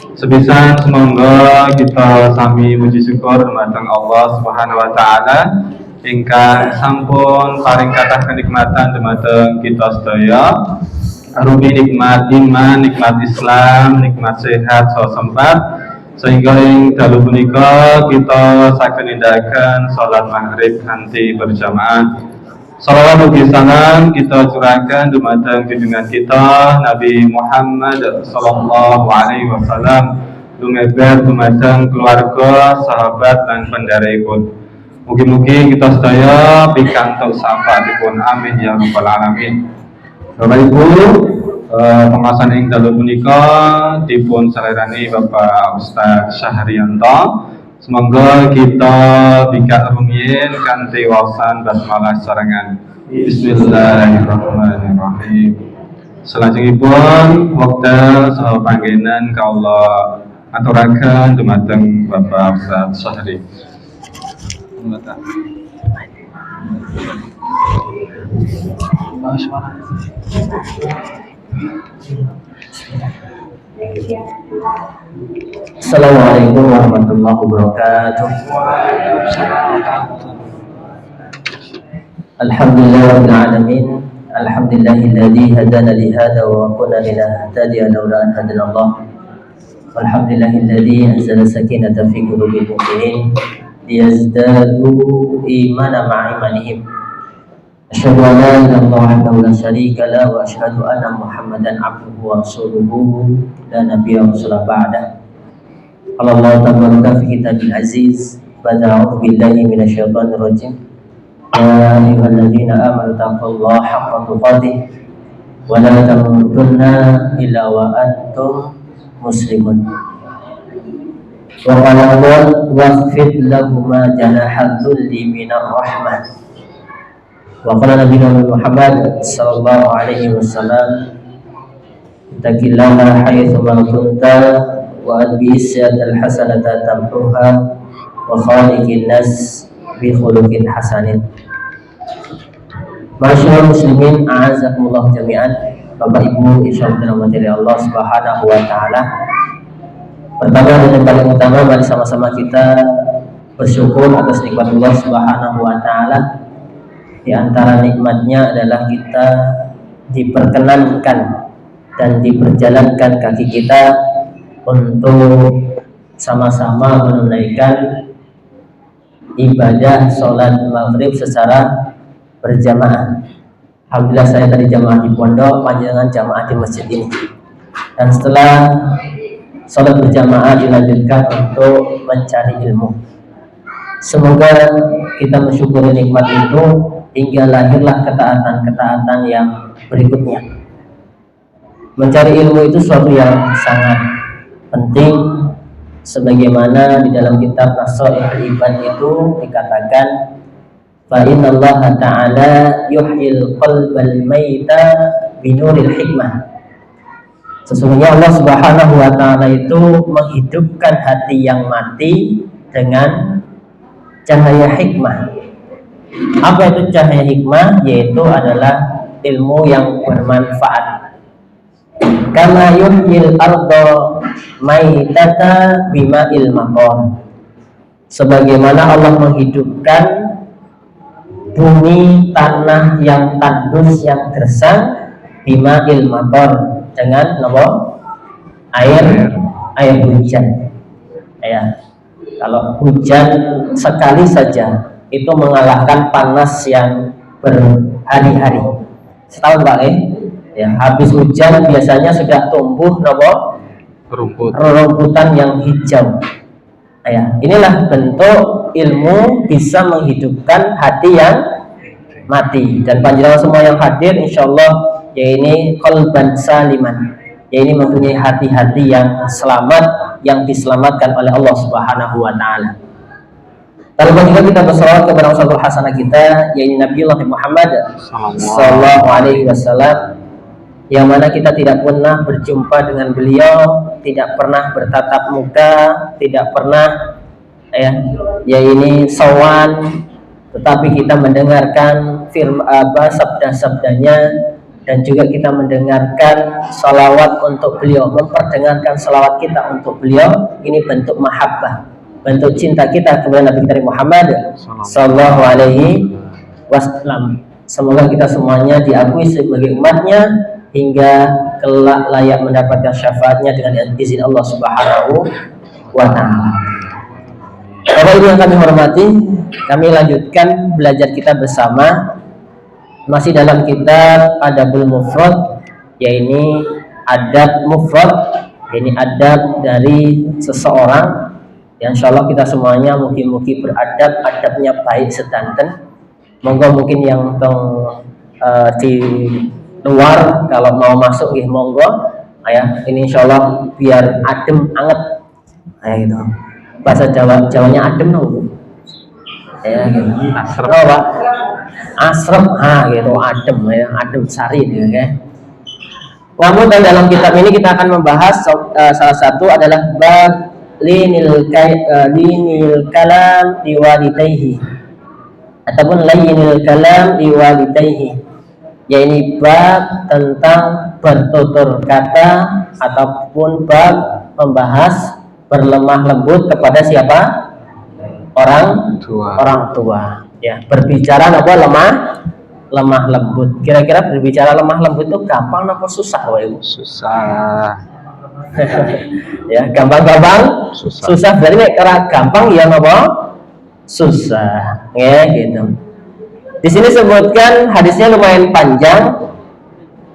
Sepisan semoga kita sami muji syukur dumateng Allah Subhanahu wa taala ingkang sampun paring kathah kenikmatan dumateng kita sedaya. Arupi nikmat iman, nikmat Islam, nikmat sehat saha sempat sehingga ing dalu punika kita saged nindakaken salat maghrib kanthi berjamaah. Salawat ugi salam kita curahkan dumateng junjungan kita Nabi Muhammad sallallahu alaihi wasallam, lumebar dumateng keluarga, sahabat dan pendharekipun. Mugi-mugi kita sedaya pikantuk syafaatipun, amin ya rabbal alamin. Bapak Ibu, pembahasan ing dalu punika dipun salerani Bapak Ustaz Syahrianto. Semoga kita bika rumiyin kanthi wawasan basmalah sarengan. Bismillahirrahmanirrahim. Salajengipun wekdal saha panggenan kaula aturaken dumateng Bapak Ustaz Syahri. Assalamualaikum warahmatullahi wabarakatuh. Alhamdulillahirabbil alamin. Alhamdulillahilladzi hadana li hadza wa ma kunna linahtadiya laula an hadana Allah. Walhamdulillahilladzi anzala sakinata fi qulubil mu'minin liyazdadu imanan ma'a imanihim. Asyhadu an la ilaha illallah wahdahu la syarika lahu wa asyhadu anna Muhammadan abduhu wa rasuluhu la nabiyya rasulullah ba'da. Qala Allah tabaraka fi kitabil aziz ba'da a'udzu billahi minasyaitonir rajim. Ya ayyuhalladzina amanu taqullaha haqqa tuqatih wa la tamutunna illa wa antum muslimun. Wa qala Allah waghfir lahum janaha dhulli minar rahmah. Wa qala Nabi Muhammad sallallahu alaihi wasallam ittaqillaha haitsu ma kunta wa adbis al hasanata tamhuha wa khaliqin nas bi khuluqin hasanin. Masyaallah muslimin a'azakumullah jami'an. Bapak Ibu insyaallah dirahmati Allah Subhanahu wa taala. Pertama dan yang paling utama, mari sama-sama kita bersyukur atas nikmat Allah Subhanahu wa taala. Di antara nikmatnya adalah kita diperkenankan dan diperjalankan kaki kita untuk sama-sama menunaikan ibadah sholat maghrib secara berjamaah. Alhamdulillah saya tadi jamaah di pondok, panjenengan jamaah di masjid ini. Dan setelah sholat berjamaah dilanjutkan untuk mencari ilmu. Semoga kita mensyukuri nikmat itu hingga lahirlah ketaatan-ketaatan yang berikutnya. Mencari ilmu itu suatu yang sangat penting, sebagaimana di dalam kitab Nasha'ihul Ibad itu dikatakan, fa innallaha ta'ala yuhyil qalbal maita binuril hikmah. Sesungguhnya Allah Subhanahu wa taala itu menghidupkan hati yang mati dengan cahaya hikmah. Apa itu cahaya hikmah? Yaitu adalah ilmu yang bermanfaat. Kama yuhyil arda maitata bima'il maqam. Sebagaimana Allah menghidupkan bumi tanah yang tandus yang gersang bima'il maqam dengan apa? Air hujan. Ya. Kalau hujan sekali saja itu mengalahkan panas yang berhari-hari. Setahun Pak ya, habis hujan biasanya sudah tumbuh rumputan yang hijau. Ya, inilah bentuk ilmu bisa menghidupkan hati yang mati. Dan panjenengan semua yang hadir insyaallah ya ini qalban saliman. Ya ini mempunyai hati-hati yang selamat, yang diselamatkan oleh Allah Subhanahu wa taala. Lalu juga kita bersolawat kepada Rasulullah hasanah kita, yaitu Nabi Muhammad sallallahu alaihi wasallam, yang mana kita tidak pernah berjumpa dengan beliau, tidak pernah bertatap muka, tidak pernah ya ini sawan, tetapi kita mendengarkan firman sabda-sabdanya dan juga kita mendengarkan salawat untuk beliau, memperdengarkan salawat kita untuk beliau. Ini bentuk mahabbah, bentuk cinta kita kepada Nabi kita Muhammad sallallahu alaihi wasallam. Semoga kita semuanya diakui sebagai umatnya hingga kelak layak mendapatkan syafaatnya dengan izin Allah Subhanahu wa ta'ala. Bapak Ibu yang kami hormati, kami lanjutkan belajar kita bersama masih dalam kitab Adabul Mufrad, yaitu adab mufrad, ini adab dari seseorang. Yang insyaallah kita semuanya mugi-mugi beradab, adabnya baik sedanten. Monggo mungkin yang di luar kalau mau masuk nggih monggo. Ya, ini insyaallah biar adem anget. Gitu. Bahasa Jawanya adem no. Ya gitu. Asrep. Oh, Pak. Asrep, gitu, adem ya, adem sari gitu ya. Namun dalam kitab ini kita akan membahas salah satu adalah bab linil kalam liwalidayhi ataupun layyinil kalam liwalidayhi, yaitu bab tentang bertutur kata ataupun bab membahas berlemah lembut kepada siapa? Orang tua. Ya, berbicara apa lemah lembut. Kira-kira berbicara lemah lembut itu gampang apa susah, Ibu? Susah. Ya, gampang susah. Berarti karena gampang ya apa? Susah. Ya, gitu. Di sini sebutkan hadisnya lumayan panjang.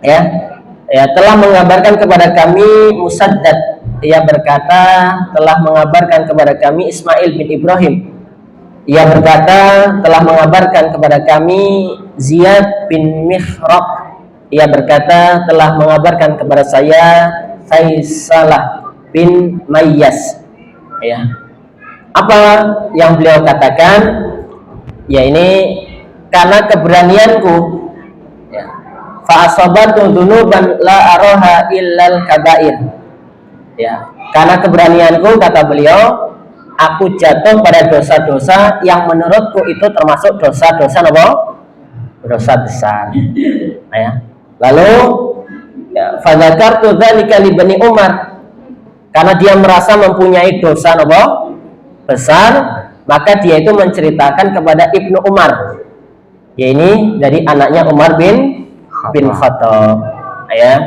Ya, telah mengabarkan kepada kami Musaddad. Ia berkata, telah mengabarkan kepada kami Ismail bin Ibrahim. Ia berkata, telah mengabarkan kepada kami Ziyad bin Mikhraq. Ia berkata, telah mengabarkan kepada saya Faisalah bin Mayyas. Ya. Apa yang beliau katakan? Ya, ini karena keberanianku. Ya. Fa asabatu dzunuban la araha illal kabair. Ya, karena keberanianku, kata beliau, aku jatuh pada dosa-dosa yang menurutku itu termasuk dosa-dosa apa? Dosa besar. Ya. Lalu ya, fadzakartu dzalika li Bani Umar. Karena dia merasa mempunyai dosa apa? Besar, maka dia itu menceritakan kepada Ibnu Umar. Ya, ini dari anaknya Umar bin Khattab. Ya.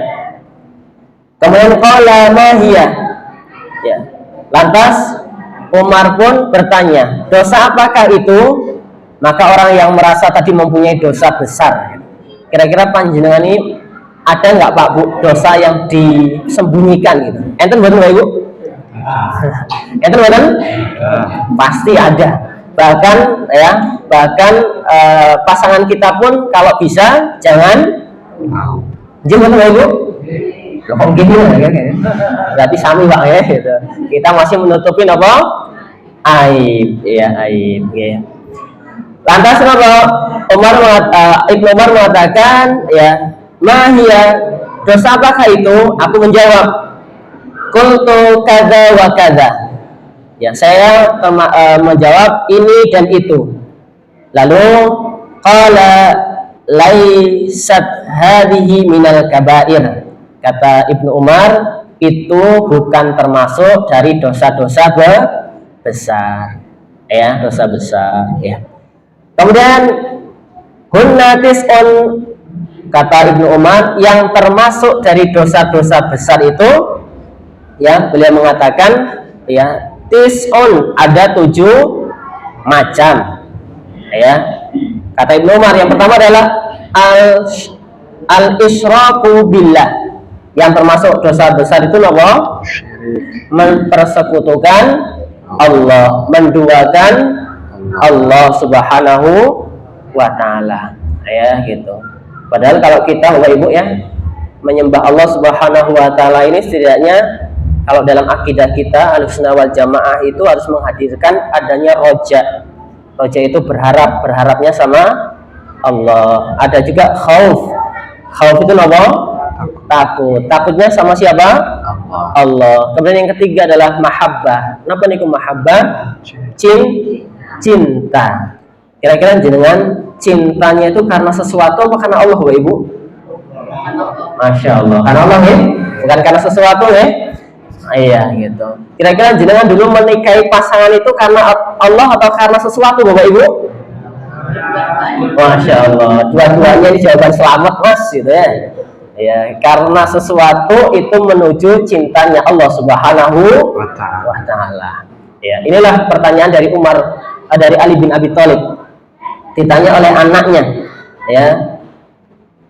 Kemudian qala ma hiya. Ya. Lantas Umar pun bertanya, dosa apakah itu? Maka orang yang merasa tadi mempunyai dosa besar, kira-kira panjenengan ini ada nggak Pak Bu dosa yang disembunyikan gitu? Enten betul Ibu? Enten betul? Pasti ada. Bahkan pasangan kita pun kalau bisa jangan betul Ibu? Loh, gini ya, berarti sami Pak ya gitu. Kita masih menutupin apa? Aib, ya aib ya. Lantas Ibnu Umar mengatakan, ya, mahia, dosa apakah itu? Aku menjawab, qultu kadza wa kadza. Ya, saya menjawab ini dan itu. Lalu qala laisat hadhihi minal kabair. Kata Ibnu Umar, itu bukan termasuk dari dosa-dosa besar. Ya, dosa besar ya. Kemudian hunna tis'un, kata Ibnu Umar, yang termasuk dari dosa-dosa besar itu, ya, beliau mengatakan, ya, tis'un, ada 7 macam. Ya. Kata Ibnu Umar, yang pertama adalah al-isyraku billah. Yang termasuk dosa besar itu apa? Mempersekutukan Allah, menduakan Allah Subhanahu wa ta'ala. Ya, gitu. Padahal kalau kita Bapak Ibu ya menyembah Allah Subhanahu wa ta'ala ini, setidaknya kalau dalam akidah kita Ahlussunnah wal Jamaah itu harus menghadirkan adanya roja. Roja itu berharapnya sama Allah. Ada juga khauf. Khauf itu apa? Takutnya sama siapa? Allah. Kemudian yang ketiga adalah mahabbah. Kenapa niku mahabbah? Cinta. Kira-kira jenengan cintanya itu karena sesuatu apa karena Allah, Bapak Ibu? Masya Allah, karena Allah ya, bukan karena sesuatu ya. Iya gitu. Kira-kira jenengan dulu menikahi pasangan itu karena Allah atau karena sesuatu, Bapak Ibu? Masya Allah, dua-duanya ini jawaban selamat mas, gitu ya. Ya, karena sesuatu itu menuju cintanya Allah Subhanahu wa Ta'ala. Ya, inilah pertanyaan dari dari Ali bin Abi Thalib. Ditanya oleh anaknya, ya,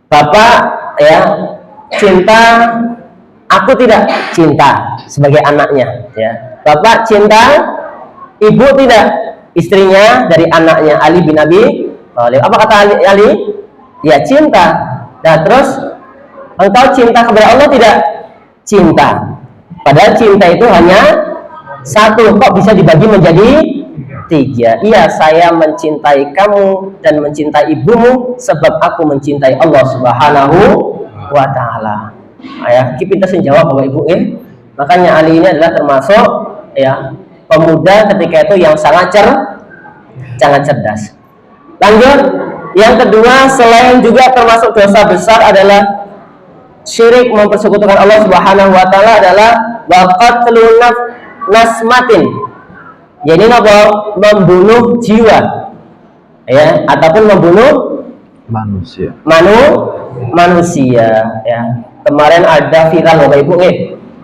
Bapak, ya, cinta, aku tidak cinta sebagai anaknya, ya. Bapak cinta, ibu tidak, istrinya dari anaknya Ali bin Abi Thalib. Apa kata Ali? Ya cinta. Nah terus engkau cinta kepada Allah tidak? Cinta. Padahal cinta itu hanya satu, kok bisa dibagi menjadi tiga? Iya, saya mencintai kamu dan mencintai ibumu sebab aku mencintai Allah Subhanahu wa Ta'ala. Ya, kita jawab Bapak Ibu ya. Makanya Ali ini adalah termasuk ya pemuda ketika itu yang sangat cerdas. Lanjut, yang kedua selain juga termasuk dosa besar adalah syirik, mempersekutukan Allah Subhanahu wa Ta'ala adalah waqatlun nasmatin. Jadi apa? Membunuh jiwa, ya, ataupun membunuh manusia, ya. Kemarin ada viral Bapak Ibu nih,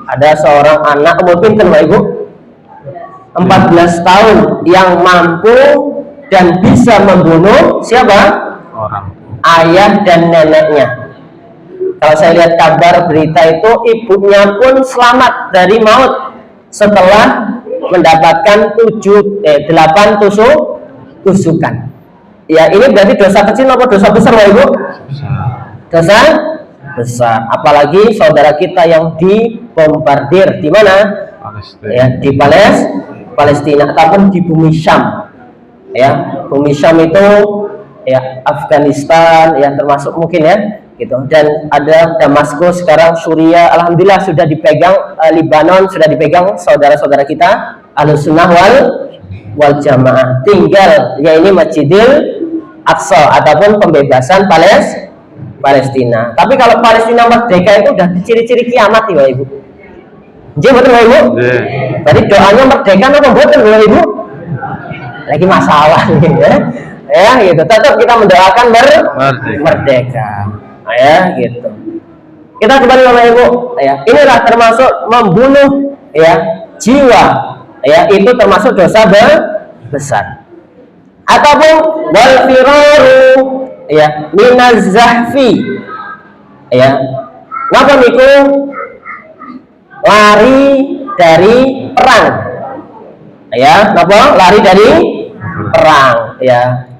ada seorang anak umur pinten Bapak Ibu, 14 tahun yang mampu dan bisa membunuh siapa? Orang. Ayah dan neneknya. Kalau saya lihat kabar berita itu, ibunya pun selamat dari maut setelah mendapatkan 8 tusukan. Ya, ini berarti dosa kecil apa dosa besar Bapak Ibu? Dosa besar. Apalagi saudara kita yang dibombardir di mana? Ya, di Palestina ataupun di bumi Syam. Ya, bumi Syam itu ya Afghanistan ya termasuk mungkin ya gitu, dan ada Damaskus sekarang, Suriah alhamdulillah sudah dipegang, Lebanon sudah dipegang saudara-saudara kita Ahlussunnah wal Jamaah. Tinggal ya ini Masjidil Aqsa ataupun pembebasan Palestina. Tapi kalau Palestina merdeka itu udah ciri-ciri kiamat ya Ibu. Jadi betul Ibu? Berarti doanya merdeka apa betul Ibu? Lagi masalah nih ya gitu, tetap kita mendoakan merdeka ya gitu. Kita kembali Bapak Ibu ya, inilah termasuk membunuh ya jiwa ya, itu termasuk dosa besar. Ataupun wal firaru ya minaz zahfi ya, napa niku? Lari dari perang ya, napa? Lari dari perang ya.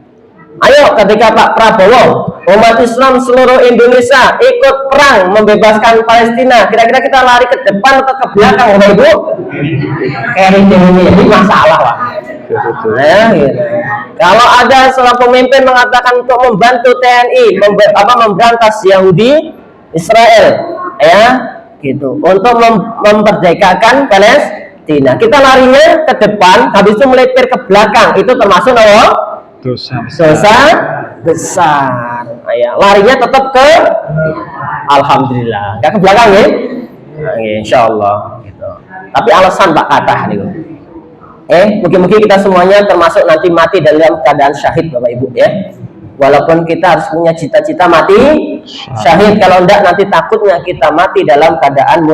Ayo ketika Pak Prabowo, umat Islam seluruh Indonesia ikut perang membebaskan Palestina, kira-kira kita lari ke depan atau ke belakang Bapak Ibu? Kayak ini masalah Pak. Ya, gitu. Kalau ada seorang pemimpin mengatakan untuk membantu TNI memberantas Yahudi Israel ya gitu, untuk memperdekakan Palestina, kita larinya ke depan, habis itu melipir ke belakang, itu termasuk dosa besar. Ya, larinya tetap ke alhamdulillah, nggak ke belakang ya. Nah, insyaallah gitu. Tapi alasan Pak kata nih. Mungkin kita semuanya termasuk nanti mati dalam keadaan syahid Bapak Ibu ya. Walaupun kita harus punya cita-cita mati syahid, kalau enggak nanti takutnya kita mati dalam keadaan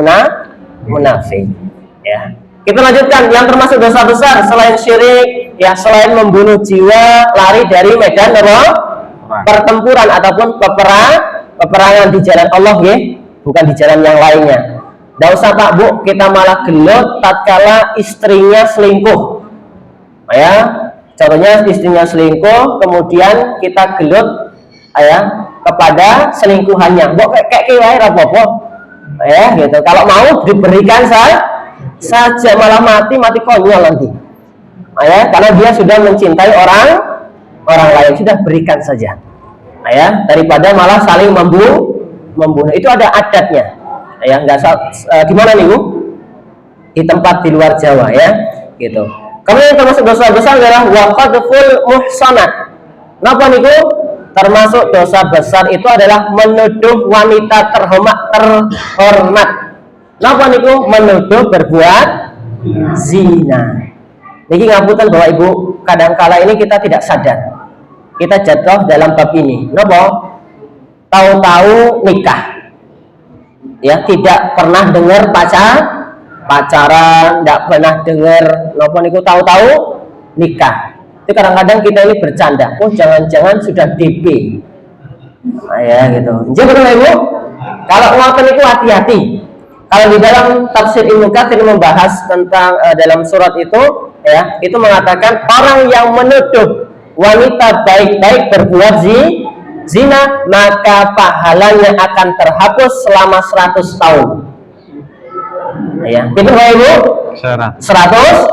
munafik ya. Kita lanjutkan yang termasuk dosa besar selain syirik ya, selain membunuh jiwa, lari dari medan pertempuran ataupun peperangan di jalan Allah ya, bukan di jalan yang lainnya. Nggak usah Pak Bu, kita malah gelut tatkala istrinya selingkuh ya. Contohnya istrinya selingkuh, kemudian kita gelut ya kepada selingkuhannya. Bu kayak kiai apa-apa ya gitu. Kalau mau diberikan saja, malah mati konyol nanti. Ya, karena dia sudah mencintai orang lain, sudah berikan saja. Ya, daripada malah saling membunuh. Itu ada adatnya. Ya, enggak gimana nih Bu? Di tempat di luar Jawa ya, gitu. Kemudian termasuk dosa besar adalah waqadful muhsanat. Napa niku? termasuk dosa besar itu adalah menuduh wanita terhormat. Napa niku menuduh berbuat zina. Niki ngapunten Bapak Ibu, kadangkala ini kita tidak sadar. Kita jatuh dalam bab ini. Napa? Tahu-tahu nikah. Ya, tidak pernah dengar pacaran, tidak pernah dengar napa niku tahu-tahu nikah. Itu kadang-kadang kita ini bercanda. Oh, jangan-jangan sudah DP. Nah, ya gitu. Jadi Bapak Ibu, kalau ngoten niku hati-hati. Kalau di dalam tafsir Ibnu Katsir membahas tentang dalam surat itu, ya, itu mengatakan orang yang menuduh wanita baik-baik berbuat zina, maka pahalanya akan terhapus selama 100 tahun. Ya, itu Bapak Ibu, 100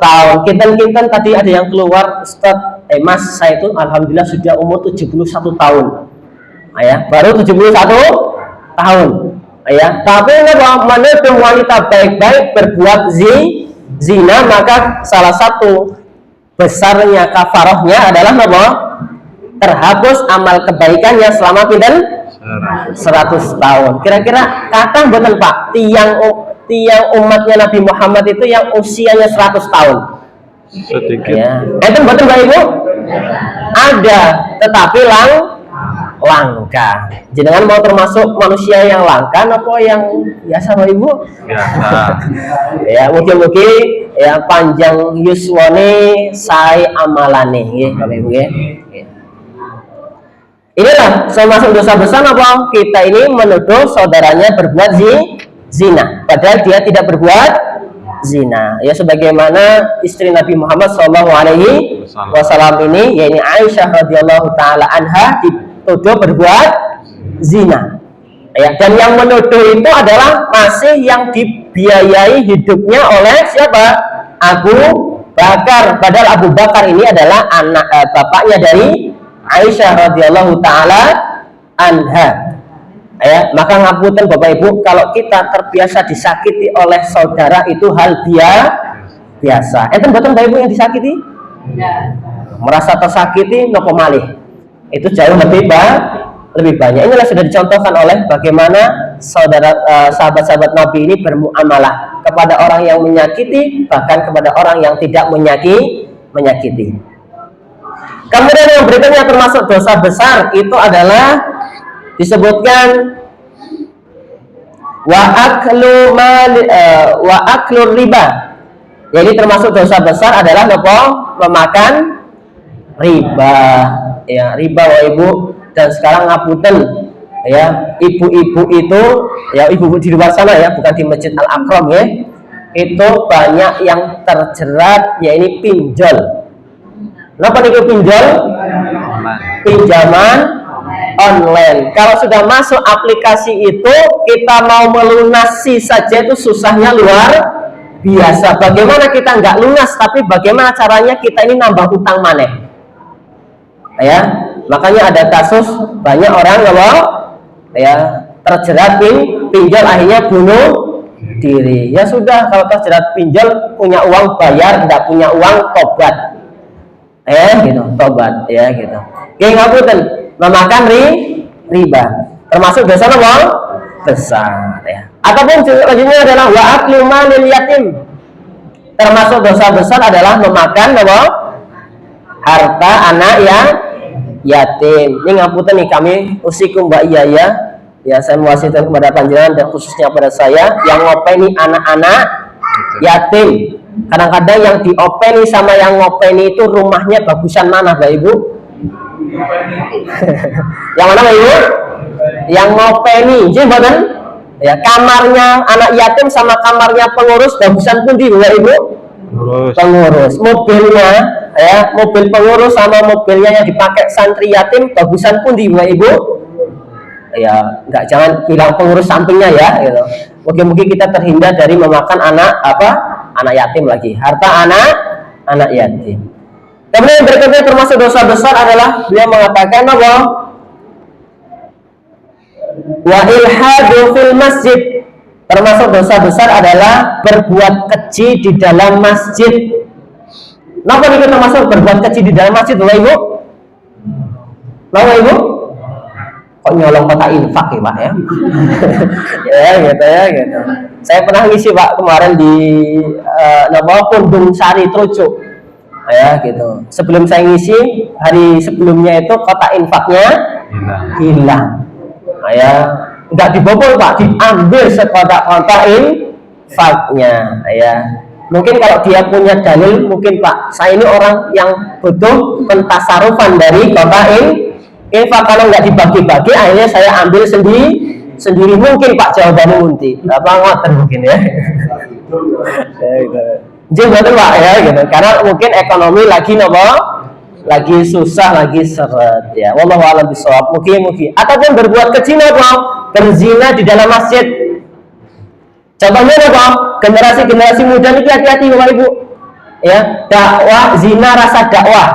tahun. Kinten-kinten tadi ada yang keluar, Ustaz, Mas, saya itu alhamdulillah sudah umur 71 tahun. Ya, baru 71 tahun. Ya, tapi kalau menuduh wanita baik-baik berbuat zina, maka salah satu besarnya kafarahnya adalah apa? Terhapus amal kebaikannya selama pinten 100 tahun. Kira-kira kata mboten Pak, tiang umatnya Nabi Muhammad itu yang usianya 100 tahun. Sedikit. Ya. Itu mboten Bapak Ibu? Ada, tetapi langka. Jenengan mau termasuk manusia yang langka apa yang biasa Bapak Ibu? Biasa. Ya, mungkin ya panjang yuswane sae amalane nggih Bapak Ibu nggih. Inilah termasuk dosa besar apa? Kita ini menuduh saudaranya berbuat zina padahal dia tidak berbuat zina. Ya, sebagaimana istri Nabi Muhammad SAW ini, yaitu Aisyah radhiyallahu taala anha, dituduh berbuat zina. Ya, dan yang menuduh itu adalah masih yang dibiayai hidupnya oleh siapa? Abu Bakar. Padahal Abu Bakar ini adalah anak bapaknya dari Aisyah radhiyallahu taala anha. Ya, maka ngapunten Bapak Ibu, kalau kita terbiasa disakiti oleh saudara itu hal biasa. Enten mboten Bapak Ibu yang disakiti? Ya. Merasa tersakiti nopo malih. Itu jauh lebih banyak. Inilah sudah dicontohkan oleh bagaimana sahabat-sahabat Nabi ini bermuamalah kepada orang yang menyakiti, bahkan kepada orang yang tidak menyakiti. Kemudian yang berikutnya termasuk dosa besar itu adalah disebutkan wa aklu riba. Jadi termasuk dosa besar adalah memakan riba. Ya, riba Bapak Ibu. Dan sekarang ngapunten ya, ibu-ibu itu ya, ibu-ibu di luar sana ya, bukan di Masjid Al-Akram ya, itu banyak yang terjerat ya ini pinjol. Kenapa nih pinjol? Pinjaman online. Kalau sudah masuk aplikasi itu, kita mau melunasi saja itu susahnya luar biasa. Bagaimana kita nggak lunas, tapi bagaimana caranya kita ini nambah utang maneh? Ya, makanya ada kasus banyak orang ya terjerat pinjol akhirnya bunuh diri. Ya sudah, kalau terjerat pinjol punya uang bayar, tidak punya uang tobat. Gitu, tobat ya gitu. Yang ngapunten memakan riba termasuk dosa besar ya. Ataupun selanjutnya adalah wa aklu malil yatim. Termasuk dosa besar adalah memakan harta anak yang yatim. Ini ngapunten nih, kami usikum Mbak Iya ya, saya mewasiatkan kepada panjenengan dan khususnya kepada saya yang ngopeni anak-anak yatim. Kadang-kadang yang diopeni sama yang ngopeni itu rumahnya bagusan mana Mbak Ibu? Yang mana Mbak Ibu? Yang ngopeni, jadi badan ya, kamarnya anak yatim sama kamarnya pengurus bagusan pundi Mbak Ibu? Pengurus. Mobilnya ya, mobil pengurus sama mobilnya yang dipakai santri yatim bagusan pundi Mbak Ibu? Ya, jangan bilang pengurus sampingnya ya gitu. Mungkin kita terhindar dari memakan anak yatim lagi, harta anak yatim. Kemudian berikutnya termasuk dosa besar adalah dia mengatakan bahwa wa ilhadu fil masjid. Termasuk dosa besar adalah berbuat keji di dalam masjid. Kenapa ini termasuk berbuat keji di dalam masjid, Bapak Ibu? Mau Ibu? Kok nyolong kota infak ya Pak ya? Ya gitu ya gitu. Saya pernah ngisi Pak kemarin di Pundung Sari Trojo. Ya gitu. Sebelum saya ngisi hari sebelumnya itu kota infaknya hilang. Ya nggak dibobol Pak, diambil sekotak-kotak infaknya. Ya mungkin kalau dia punya dalil, mungkin Pak, saya ini orang yang butuh pentasarufan dari kota infak. Kalau nggak dibagi-bagi, akhirnya saya ambil sendiri mungkin Pak, jawabannya Munti. Apa ngoten mungkin ya? Ya gitu. Jadi betul Pak ya gitu. Karena mungkin ekonomi lagi lagi susah, lagi seret ya. Wallahu a'lam bishawab. Mungkin ataupun berbuat kezina Pak, berzina di dalam masjid. Contohnya apa? Generasi muda ini hati-hati Bapak Ibu. Ya, dakwah zina rasa dakwah.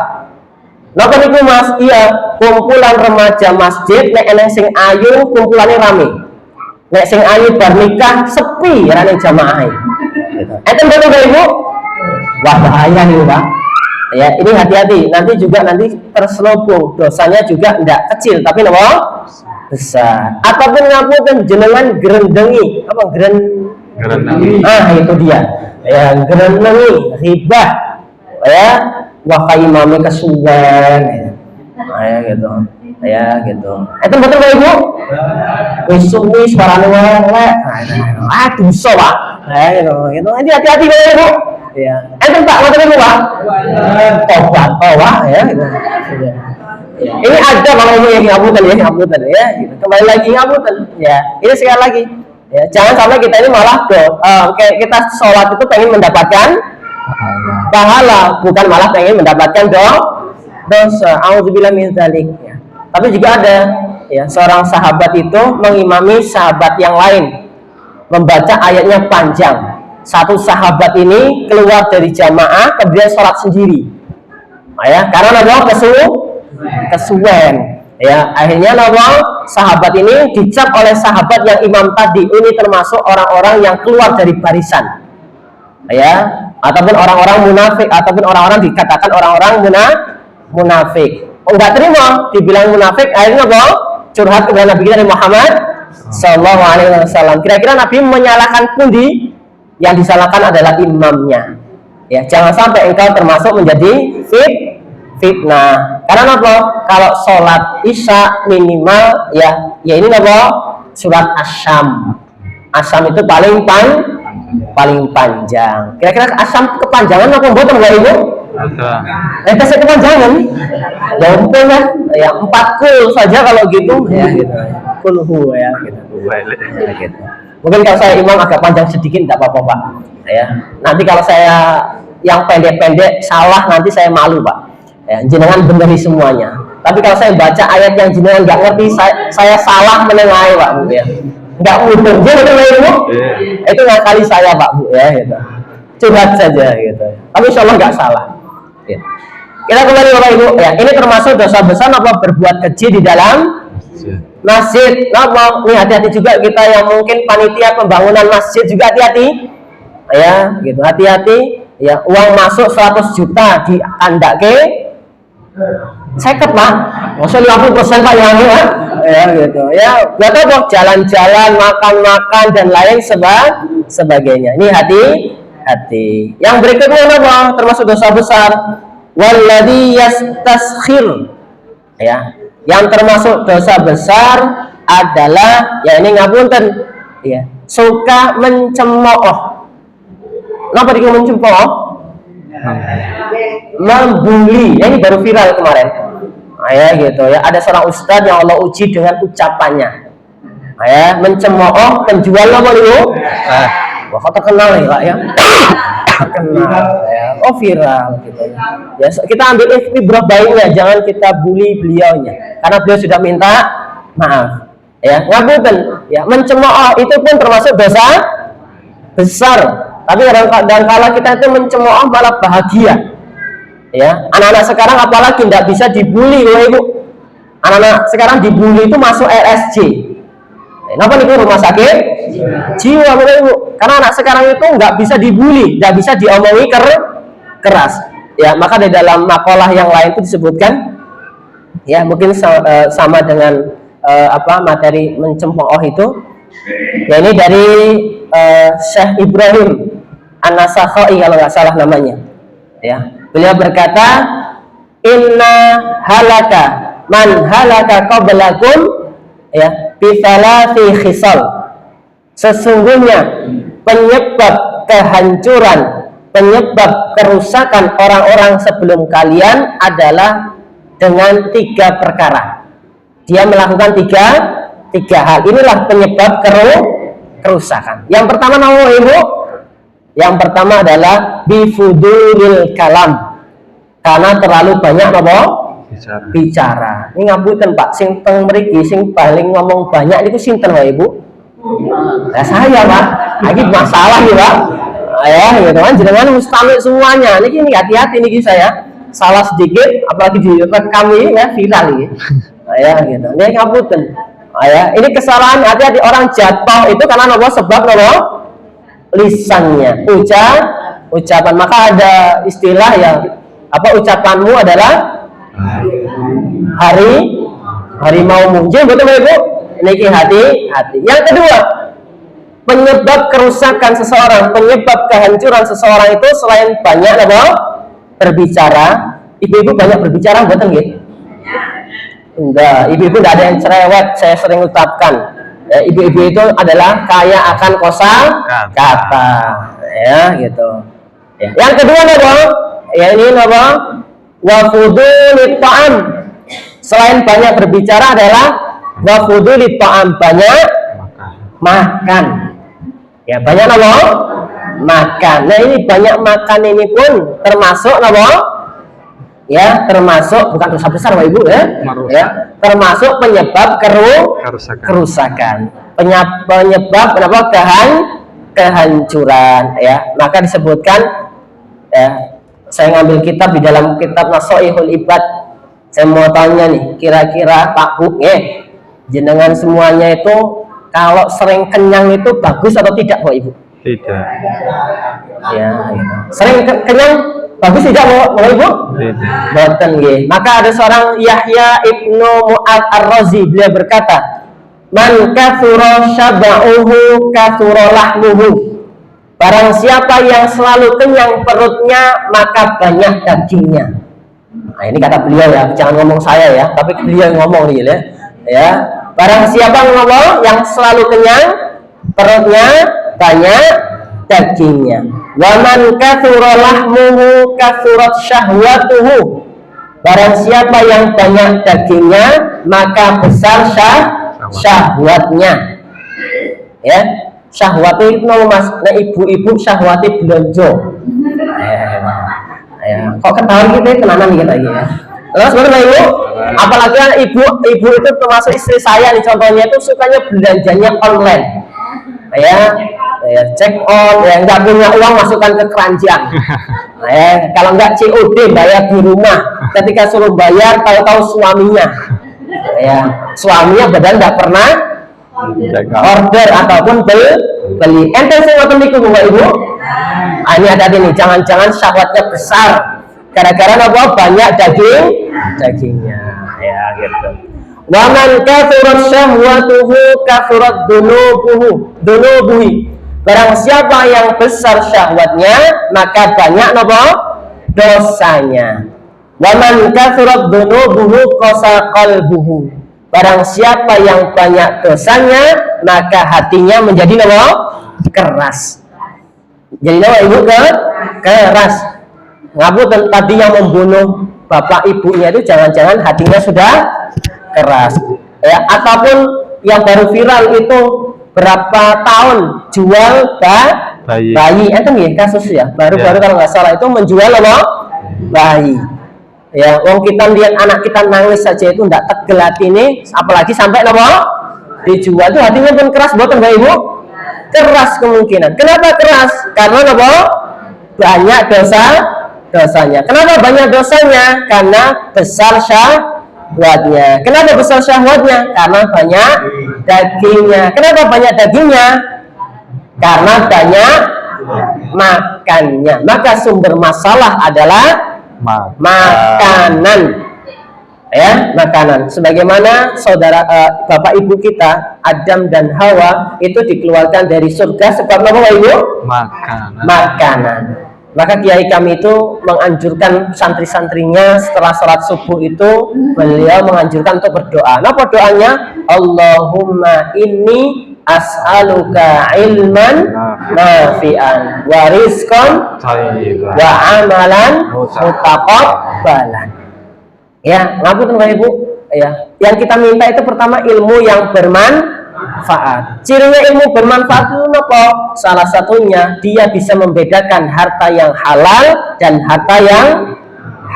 Napa niku Mas? Iya, kumpulan remaja masjid nek eneng sing ayu kumpulane rame. Nek sing ayu bar nikah sepi rane jamaah. Gitu. Enten betul Bapak Ibu? Wah bahaya nih Pak. Ya, ini hati-hati. Nanti terselubung. Dosanya juga tidak kecil, tapi napa? Besar. Ataupun ngapunten jenengan gerendengi. Apa Gerendengi. Itu dia. Ya, gerendengi, ribah. Ya, wa imame kesuwen. Ya gitu. Ya gitu. Itu betul Bapak Ibu? Wis suwi suarane elek. Dosa Pak. Ya gitu. Hati-hati Bapak Ibu. Ya. Enten Pak, ngoten niku Pak. Tobat, ya gitu. Ya. Ini ada kalau mau yang ngapunten ya gitu. Kembali lagi ngapunten ya. Ini sekali lagi ya, jangan sampai kita ini malah kayak kita sholat itu pengen mendapatkan pahala, bukan malah pengen mendapatkan dosa. Auzubillah min dzalik ya. Tapi juga ada ya, seorang sahabat itu mengimami sahabat yang lain membaca ayatnya panjang. Satu sahabat ini keluar dari jamaah kemudian sholat sendiri ya, karena apa? Kesuwen ya. Akhirnya sahabat ini dicap oleh sahabat yang imam tadi, ini termasuk orang-orang yang keluar dari barisan ya, ataupun orang-orang munafik, ataupun orang-orang dikatakan orang-orang munafik. Enggak terima dibilang munafik, akhirnya curhat kepada Nabi kita Muhammad sallallahu alaihi wasallam. Kira-kira Nabi menyalahkan pundi? Yang disalahkan adalah imamnya ya. Jangan sampai engkau termasuk menjadi fitnah. Karena apa? Kalau sholat isya minimal ya ini apa? Surat Asyam. Asyam itu paling panjang. Kira-kira Asyam kepanjangan apa mboten Bapak Ibu? Ada. Saya kepanjangan. Ya ampun ya 4 kul saja kalau gitu ya gitu. Kulhu ya gitu. Ya, gitu. Mungkin kalau saya imam agak panjang sedikit tidak apa-apa Pak ya. Nanti kalau saya yang pendek-pendek salah nanti saya malu Pak ya, jenengan beneri semuanya. Tapi kalau saya baca ayat yang jenengan nggak ngerti, saya salah menengahi Pak Bu ya, nggak mudah dia betul Bu. Itu ngakali saya Pak Bu ya gitu. Curhat saja gitu. Tapi insya Allah nggak salah ya. Kita kembali Bapak Ibu ya, ini termasuk dosa besar apa? Berbuat keji di dalam masjid. Nah, ini hati-hati juga kita yang mungkin panitia pembangunan masjid juga hati-hati ya gitu. Hati-hati ya, uang masuk 100 juta diandake seket Pak, maksudnya 50% Pak yang ya gitu ya. Gak tahu jalan-jalan, makan-makan dan lain sebagainya. Ini hati-hati. Yang berikutnya apa? Termasuk dosa besar. Walladzi yastaskhir ya. Yang termasuk dosa besar adalah ya ini ngapunten ya, suka mencemooh. Kenapa dikira mencemooh? Membuli. Ya, ini baru viral kemarin. Ya gitu ya, ada seorang ustadz yang Allah uji dengan ucapannya. Ya, mencemooh penjual apa dulu? Wah, kok terkenal nih Pak ya. Terkenal ya. Oh, viral gitu ya. Kita ambil istibrah baiknya, jangan kita bully beliaunya karena beliau sudah minta maaf ya. Ngapunten ya, mencemooh itu pun termasuk dosa besar. Tapi kadang kala kita itu mencemooh malah bahagia ya. Anak-anak sekarang apalagi tidak bisa dibully Bapak Ibu. Anak-anak sekarang dibully itu masuk RSJ. Kenapa nih rumah sakit jiwa Bapak Ibu? Karena anak sekarang itu nggak bisa dibully, nggak bisa diomongi keras. Ya, maka di dalam makalah yang lain itu disebutkan Ya, mungkin sama dengan materi mencemooh itu. Ya, ini dari Syekh Ibrahim An-Nasakhai kalau nggak salah namanya. Ya, beliau berkata, "Inna halaka man halaka qablakum ya bi thalathi khisal." Sesungguhnya penyebab kehancuran, penyebab kerusakan orang-orang sebelum kalian adalah dengan 3 perkara. Dia melakukan tiga hal. Inilah penyebab kerusakan. Yang pertama nama ibu, yang pertama adalah bifudulil kalam, karena terlalu banyak apa? Bicara. Ini ngapunten Pak, sing teng mriki sing paling ngomong banyak niku sinten wae Ibu? Nah, saya Pak. Lagi masalah nih Pak. Ya, gitu kan jenengan mustamil semuanya. Niki hati-hati niki saya. Salah sedikit apalagi direkam ini ya viral ini. Ya, gitu. Ini ngapunten. Ya, ini kesalahan hati-hati orang jatuh itu karena apa? Sebab apa? Lisannya, ucapan. Maka ada istilah yang ucapanmu adalah harimaumu. Jadi betul Ibu, niki hati-hati. Yang kedua, penyebab kerusakan seseorang, penyebab kehancuran seseorang itu selain banyak berbicara. Ibu-ibu banyak berbicara betul nggih? Enggak, ibu-ibu tidak ada yang cerewet, saya sering ucapkan. Ya, ibu-ibu itu adalah kaya akan kata, ya gitu. Ya. Yang kedua ya ini wafudulit ta'am. Selain banyak berbicara adalah wafudulit ta'am, banyak makan. Ya banyak makan. Nah ini banyak makan ini pun termasuk ya termasuk bukan dosa besar Bapak Ibu ya termasuk penyebab kerusakan, penyebab kehancuran ya. Maka disebutkan ya, saya ngambil kitab di dalam kitab Nasoihul Ibad. Saya mau tanya nih, kira-kira Pak Bu jenengan semuanya itu kalau sering kenyang itu bagus atau tidak Bapak Ibu? Tidak. Ya, gitu. Sering kenyang bagus tidak Bapak Ibu? Boten nggih. Maka ada seorang Yahya Ibnu Mu'ad Ar-Razi, beliau berkata, "Man kathura syaba'uhu kathura lahmuhu." Barang siapa yang selalu kenyang perutnya, maka banyak dagingnya. Nah, ini kata beliau ya, jangan ngomong saya ya, tapi beliau yang ngomong nih ya. Ya, barang siapa yang selalu kenyang perutnya, banyak dagingnya. Wa man kathura lahmuhu kathurat syahwatuhu. Barang siapa yang banyak dagingnya, maka besar syahwatnya. Ya, syahwat itu Mas, nah ibu-ibu syahwati belanja. Ya, kok ketahuan gitu tenanan gitu lagi ya. Terus bagaimana Ibu? Apalagi ibu itu termasuk istri saya nih, contohnya itu sukanya belanjanya online. Ya, check on, ya nggak punya uang masukkan ke keranjang. Kalau nggak COD bayar di rumah. Ketika suruh bayar tahu-tahu suaminya. Ya, suaminya padahal nggak pernah order ataupun beli. Ente sing ngoten niku Bapak Ibu. Ini ada nih, jangan-jangan syahwatnya besar gara-gara banyak dagingnya. Ya gitu. Wa man kathurat syahwatuhu kathurat dunubuhi. Barang siapa yang besar syahwatnya, maka banyak dosanya. Wa man kathurat dunubuhu qasa qalbuhu. Barang siapa yang banyak dosanya, maka hatinya menjadi keras. Jadi Ibu keras. Ngapunten tadi yang membunuh bapak ibunya itu jangan-jangan hatinya sudah keras ya, ataupun yang baru viral itu berapa tahun jual bayi itu nih kasus ya baru-baru kalau nggak salah itu menjual bayi ya. Wong kita lihat anak kita nangis saja itu nggak tegel hati ini, apalagi sampai dijual. Itu hatinya pun keras buatan Bapak Ibu, keras kemungkinan. Kenapa keras? Karena banyak dosanya. Kenapa banyak dosanya? Karena besar syahwatnya. Kenapa besar syahwatnya? Karena banyak dagingnya. Kenapa banyak dagingnya? Karena banyak makannya. Maka sumber masalah adalah makanan. ya, makanan. Sebagaimana saudara bapak ibu kita Adam dan Hawa itu dikeluarkan dari surga sebab apa Ibu? Makanan. Maka kiai kami itu menganjurkan santri-santrinya setelah sholat subuh itu beliau menganjurkan untuk berdoa. Nah, doanya Allahumma inni as'aluka ilman nafi'an wa rizqan wa amalan mutaqabbalan. Ya, ngapunten Bapak Ibu. Ya, yang kita minta itu pertama ilmu yang bermanfaat. Cirinya ilmu bermanfaat itu apa? Salah satunya dia bisa membedakan harta yang halal dan harta yang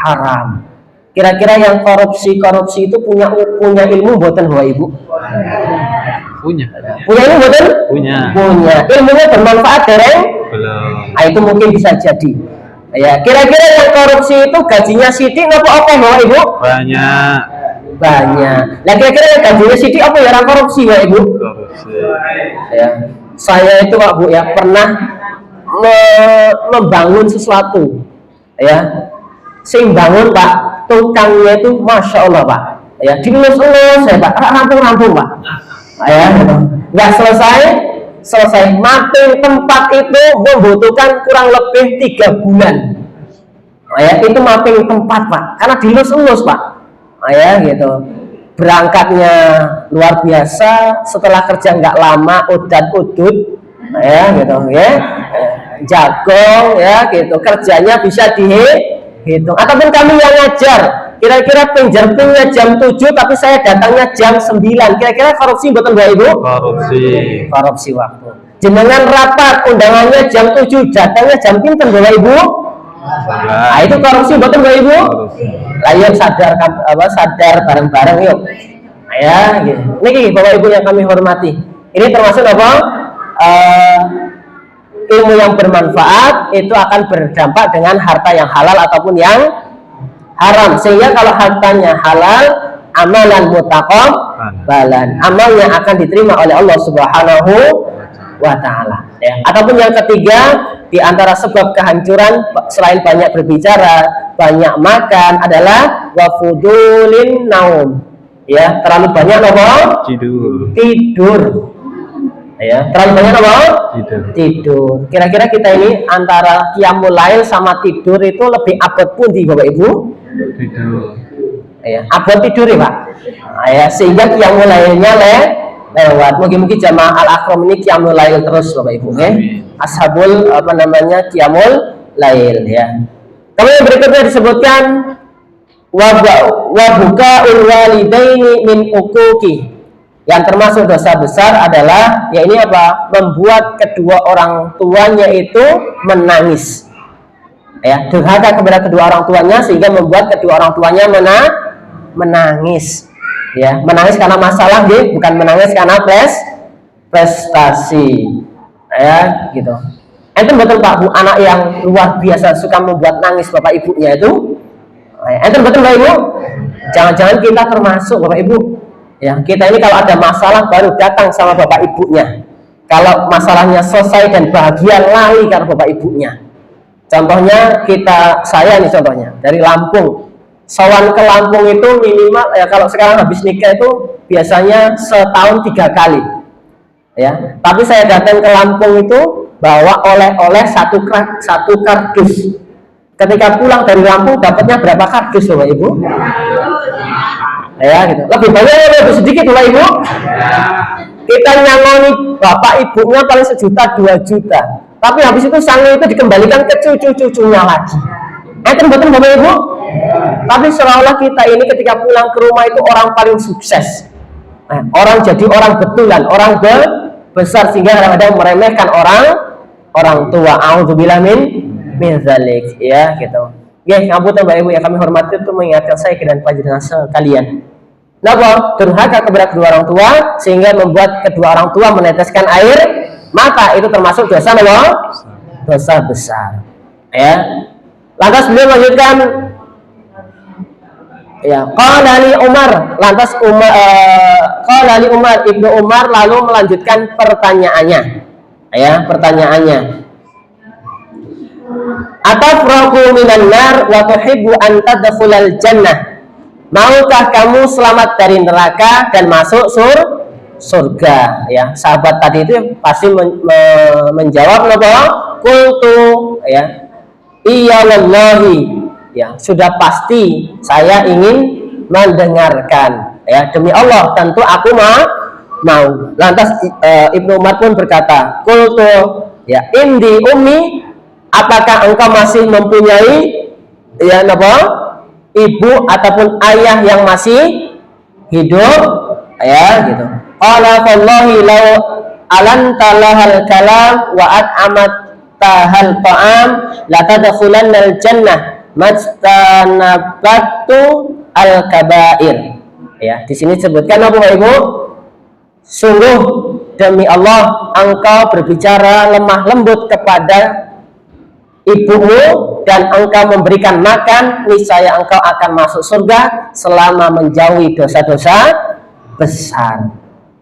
haram. Kira-kira yang korupsi itu punya ilmu mboten Bapak Ibu? Punya ilmu mboten? Punya. Ilmunya bermanfaat dereng? Belum. Nah, itu mungkin bisa jadi. Ya, kira-kira yang korupsi itu gajinya sidik apa Bapak Ibu? Banyak. Nah, kira-kira yang gajinya sidik apa ya orang korupsi Bapak Ibu? Korupsi. Ya. Saya itu Pak Bu ya pernah membangun sesuatu. Ya. Sing bangun Pak, tukangnya itu Masya Allah Pak. Ya, dilus-lus ya Pak, rampung-rampung Pak. Ya, gitu. Nggak selesai mapping tempat itu membutuhkan kurang lebih 3 bulan. Ya, itu mapping tempat Pak, karena dilus-lus Pak. Ya, gitu. Berangkatnya luar biasa, setelah kerja nggak lama udat-udut, ya, gitu, ya, jago, ya, gitu. Kerjanya bisa dihitung. Ataupun kami yang ngajar, kira-kira penjerpingnya jam 7 tapi saya datangnya jam 9. Kira-kira korupsi betul Bapak Ibu? Korupsi waktu. Jenengan rapat undangannya jam 7, datangnya jam pinten Bapak Ibu? Nah, itu korupsi betul Bapak Ibu? Ayo sadar bareng-bareng yuk. Ya, gitu. Niki Bapak Ibu yang kami hormati. Ini termasuk apa? Ilmu yang bermanfaat itu akan berdampak dengan harta yang halal ataupun yang haram. Sehingga kalau hartanya halal, amalan mutaqabbalan, amalnya akan diterima oleh Allah Subhanahu wa taala. Ya. Ataupun yang ketiga, di antara sebab kehancuran selain banyak berbicara, banyak makan adalah wafudulin naum. Ya, terlalu banyak apa? Tidur. Ya, terlalu banyak apa? Tidur. Kira-kira kita ini antara qiyamul lail sama tidur itu lebih abot pundi Bapak Ibu? Tidur. Ya, abot tidur ya Pak. Ya, sehingga qiyamul lailnya lewat. Mungkin jamaah al-akram ini qiyamul lail terus Bapak Ibu, ya. Ashabul qiyamul lail ya. Kemudian berikutnya disebutkan wa buka'ul walidaini min uquqi. Yang termasuk dosa besar adalah ya ini apa? Membuat kedua orang tuanya itu menangis. Ya, durhaka kepada kedua orang tuanya sehingga membuat kedua orang tuanya menangis. Ya, menangis karena masalah, bukan menangis karena prestasi. Ya, gitu. Enten betul Pak Bu, anak yang luar biasa suka membuat nangis bapak ibunya itu. Enten betul Bapak Ibu? Jangan-jangan kita termasuk Bapak Ibu. Ya, kita ini kalau ada masalah baru datang sama bapak ibunya. Kalau masalahnya selesai dan bahagia lari karena bapak ibunya. Contohnya saya nih contohnya dari Lampung. Sowan ke Lampung itu minimal ya kalau sekarang habis nikah itu biasanya setahun 3 kali. Ya, tapi saya datang ke Lampung itu bawa oleh-oleh satu kardus. Ketika pulang dari Lampung dapatnya berapa kardus Bapak Ibu? Ya gitu. Lebih banyak atau lebih sedikit Bapak Ibu? Kita nyangoni bapak ibunya paling 1 juta 2 juta. Tapi habis itu sangu itu dikembalikan ke cucu-cucunya lagi. Itu betul Bapak Ibu? Tapi seolah-olah kita ini ketika pulang ke rumah itu orang paling sukses. Orang jadi orang betulan, orang besar sehingga kadang-kadang meremehkan orang tua. A'udzubillah min dzalik ya gitu. Ya, ngapunten Bapak Ibu yang kami hormati itu mengingatkan saya dan panjenengan sekalian. Napa? Durhaka kepada kedua orang tua sehingga membuat kedua orang tua meneteskan air mata, itu termasuk dosa apa? Dosa besar. Ya. Lantas beliau melanjutkan ya, qala li Umar, lantas qala li Umar, Ibnu Umar lalu melanjutkan pertanyaannya. Ya, pertanyaannya. Atafraku minan nar wa tuhibbu an tadkhulal jannah. Maukah kamu selamat dari neraka dan masuk surga? Ya, sahabat tadi itu pasti menjawab apa? Qultu, ya. Iya wallahi, ya, sudah pasti saya ingin mendengarkan, ya, demi Allah tentu aku mau. Lantas Ibnu Umar pun berkata, qultu, ya, indi ummi, apakah engkau masih mempunyai, ya, apa, ibu ataupun ayah yang masih hidup, ya, gitu. Qala wallahi law alantalahal kalam wa at'amat tahal ta'am la tadkhulannal jannah majtanabatu al kabair. Ya, di sini disebutkan apa Ibu? Sungguh demi Allah engkau berbicara lemah lembut kepada ibumu dan engkau memberikan makan, niscaya engkau akan masuk surga selama menjauhi dosa-dosa besar.